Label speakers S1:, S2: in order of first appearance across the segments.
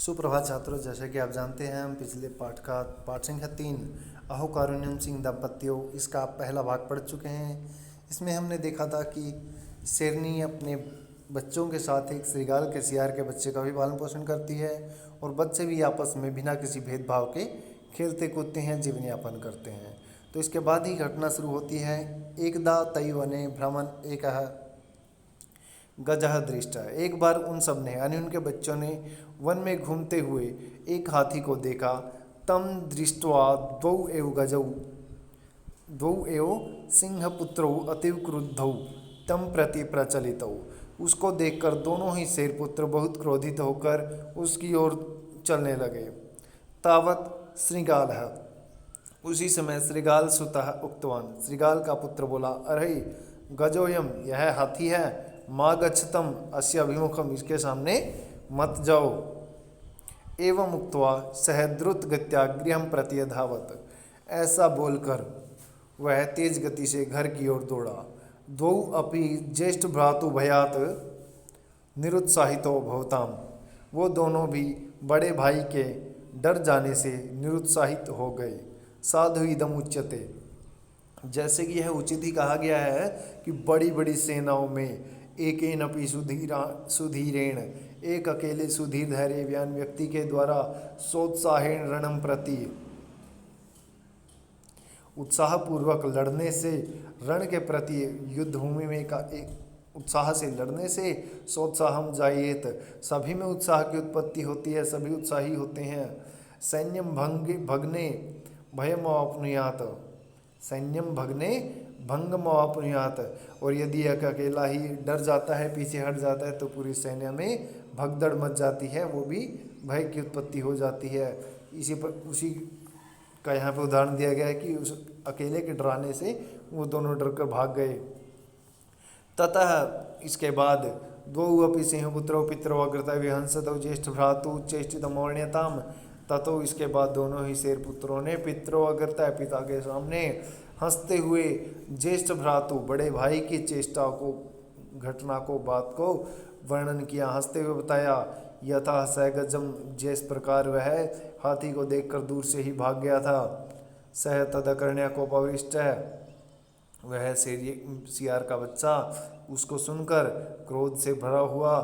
S1: सुप्रभात छात्रों। जैसे कि आप जानते हैं, हम पिछले पाठ संख्या 3 अहो कारुण्यम सिंह दंपतियों इसका पहला भाग पढ़ चुके हैं। इसमें हमने देखा था कि शेरनी अपने बच्चों के साथ एक श्रीगाल के सियार के बच्चे का भी पालन पोषण करती है और बच्चे भी आपस में बिना किसी भेदभाव के खेलते कूदते हैं, जीवन यापन करते हैं। तो इसके बाद ही घटना शुरू होती है। एकदा तई वने भ्रमण एक गजह दृष्टा। एक बार उन सब ने यानी उनके बच्चों ने वन में घूमते हुए एक हाथी को देखा। तम दृष्ट्वा द्वौ एव सिंहपुत्रौ अतीव क्रुद्धौ तम प्रति प्रचलितौ। उसको देखकर दोनों ही शेरपुत्र बहुत क्रोधित होकर उसकी ओर चलने लगे। तावत श्रृगाल है, उसी समय श्रृगाल सुतः उक्तवान, श्रृगाल का पुत्र बोला, अरे गजोयम, यह हाथी है, माँ गच्छतम अस्य अभिमुखम, इसके सामने मत जाओ। एवं उक्त्वा सह द्रुत गत्या गृहं प्रति अधावत। ऐसा बोलकर वह तेज गति से घर की ओर दौड़ा। द्वौ अपि ज्येष्ठ भ्रातु भयात निरुत्साहितो भवताम। वो दोनों भी बड़े भाई के डर जाने से निरुत्साहित हो गए। साधु इदम उच्यते, जैसे कि यह उचित ही कहा गया है कि बड़ी बड़ी सेनाओं में एकेनपि सुधीरेण, एक अकेले सुधीर धैर्यवान व्यक्ति के द्वारा सोत्साहेण रणम प्रति, उत्साहपूर्वक लड़ने से, रण के प्रति युद्ध भूमि में का एक उत्साह से लड़ने से सोत्साहम जायेत, सभी में उत्साह की उत्पत्ति होती है, सभी उत्साही होते हैं। सैन्यम भगने भयमवाप्नुयात, सैन्यम भगने भंगमवाप्नुयात। और यदि एक अकेला ही डर जाता है, पीछे हट जाता है, तो पूरी सैन्य में भगदड़ मच जाती है, वो भी भय की उत्पत्ति हो जाती है। उसी का यहाँ पे उदाहरण दिया गया है कि उस अकेले के डराने से वो दोनों डर कर भाग गए। ततः इसके बाद द्वौ अपि सिंहपुत्रौ पितरौ अग्रतः विहंसतौ ज्येष्ठ भ्रातु चेष्टितमौण्यताम। ततो इसके बाद दोनों ही शेर पुत्रों ने पितरौ अग्रतः पिता के सामने हंसते हुए ज्येष्ठ भ्रातु बड़े भाई की चेष्टा को, घटना को, बात को वर्णन किया, हंसते हुए बताया। यथा सहगजम, जिस प्रकार वह हाथी को देखकर दूर से ही भाग गया था। सह तदकर्ण्य को पविष्ट है, वह सियार का बच्चा उसको सुनकर क्रोध से भरा हुआ।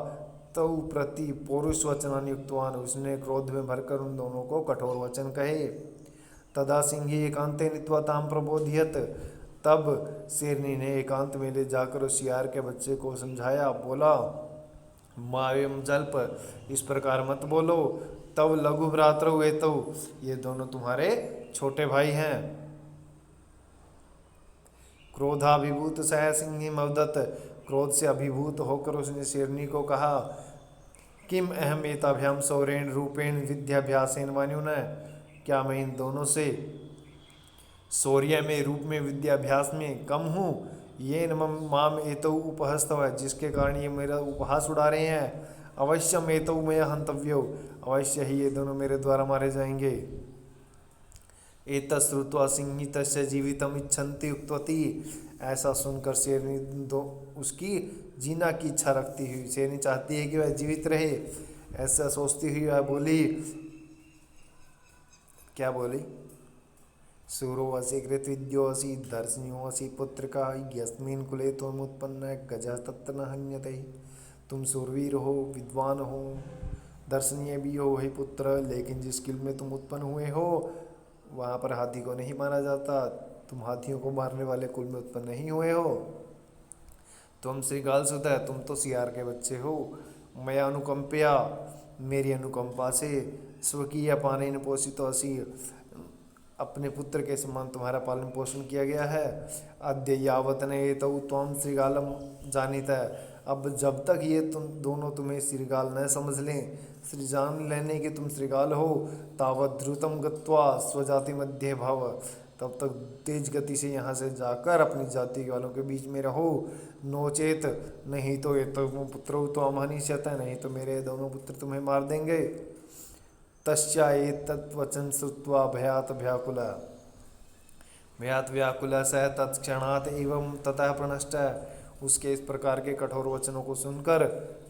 S1: तौ प्रति पौरुष वचनान युक्तवान, उसने क्रोध में भरकर उन दोनों को कठोर वचन कहे। तदा सिंही एकांते नीत्वा ताम प्रबोधियत, तब शेरनी ने एकांत में ले जाकर उस सियार के बच्चे को समझाया। बोला, मावेम जल्प, इस प्रकार मत बोलो। तब लघु भ्रातरौ एतौ, ये दोनों तुम्हारे छोटे भाई हैं। क्रोधाभिभूत सह सिंही मवदत, क्रोध से अभिभूत होकर उसने शेरनी को कहा, किम अहम एताभ्याम सौरेण रूपेण विद्याभ्यासेन वान्युन, क्या मैं इन दोनों से शौर्य में, रूप में, विद्याभ्यास में कम हूँ। ये माम एतौ उपहस्तव, जिसके कारण ये मेरा उपहास उड़ा रहे हैं। अवश्यम एतौ मैं हंतव्यो, अवश्य ही ये दोनों मेरे द्वारा मारे जाएंगे। एतश्रुत्वा सिंही तस्य जीवितम इच्छन्ति उक्तवती, ऐसा सुनकर शेरनी उसकी जीना की इच्छा रखती हुई, शेरनी चाहती है कि वह जीवित रहे, ऐसा सोचती हुई वह बोली। क्या बोली? सूरो असि कृतविद्यो असि दर्शनियो असि पुत्रका यस्मिन् कुले त्वमुत्पन्न गजः तत्र न हन्यते। तुम सूरवीर हो, विद्वान हो, दर्शनीय भी हो हे पुत्र, लेकिन जिस कुल में तुम उत्पन्न हुए हो वहाँ पर हाथी को नहीं मारा जाता। तुम हाथियों को मारने वाले कुल में उत्पन्न नहीं हुए हो। तुम श्रीगाल सुत है, तुम तो सियार के बच्चे हो। मैं अनुकंपया, मेरी अनुकंपा से, स्वकीय पानेन पोषितो असि, अपने पुत्र के समान तुम्हारा पालन पोषण किया गया है। अद्य यावत ने एतौ त्वं श्रीगालम जानीत, अब जब तक ये तुम दोनों तुम्हें श्रीगाल न समझ लें, जान लेने के तुम श्रीगाल हो, तावत द्रुतम गत्वा स्वजाति मध्य भव, तब तक तेज गति से यहाँ से जाकर अपनी जाति के वालों के बीच में रहो। नोचेत, नहीं तो ये तो पुत्रो तो अमहनिष्यत, नहीं तो मेरे दोनों पुत्र तुम्हें मार देंगे। तस्या एतद्वचन श्रुत्वा भयात व्याकुल सह तत्क्षणात् एवं ततः प्रणष्ट, उसके इस प्रकार के कठोर वचनों को सुनकर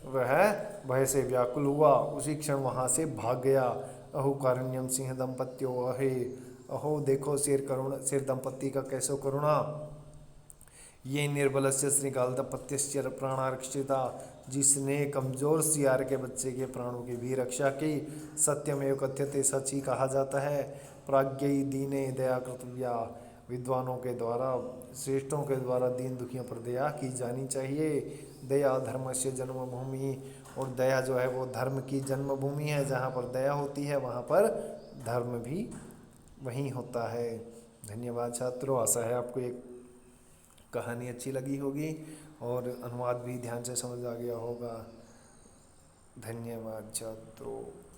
S1: वह भय से व्याकुल हुआ, उसी क्षण वहां से भाग गया। अहो कारुण्यम सिंह दंपत्यो अहे, अहो देखो शेर दंपत्ति का कैसो करुणा। ये निर्बलस्य श्रृगाल दंपत्यस्य प्राणारक्षिता, जिसने कमजोर सियार के बच्चे के प्राणों की भी रक्षा की। सत्यमेव कथ्यते, सच ही कहा जाता है। प्राज्ञई दीने दया कर्तव्या, विद्वानों के द्वारा, श्रेष्ठों के द्वारा दीन दुखियों पर दया की जानी चाहिए। दया धर्मस्य जन्मभूमि, और दया जो है वो धर्म की जन्मभूमि है। जहाँ पर दया होती है वहाँ पर धर्म भी वहीं होता है। धन्यवाद छात्रों, आशा है आपको एक कहानी अच्छी लगी होगी और अनुवाद भी ध्यान से समझ आ गया होगा। धन्यवाद छात्रों।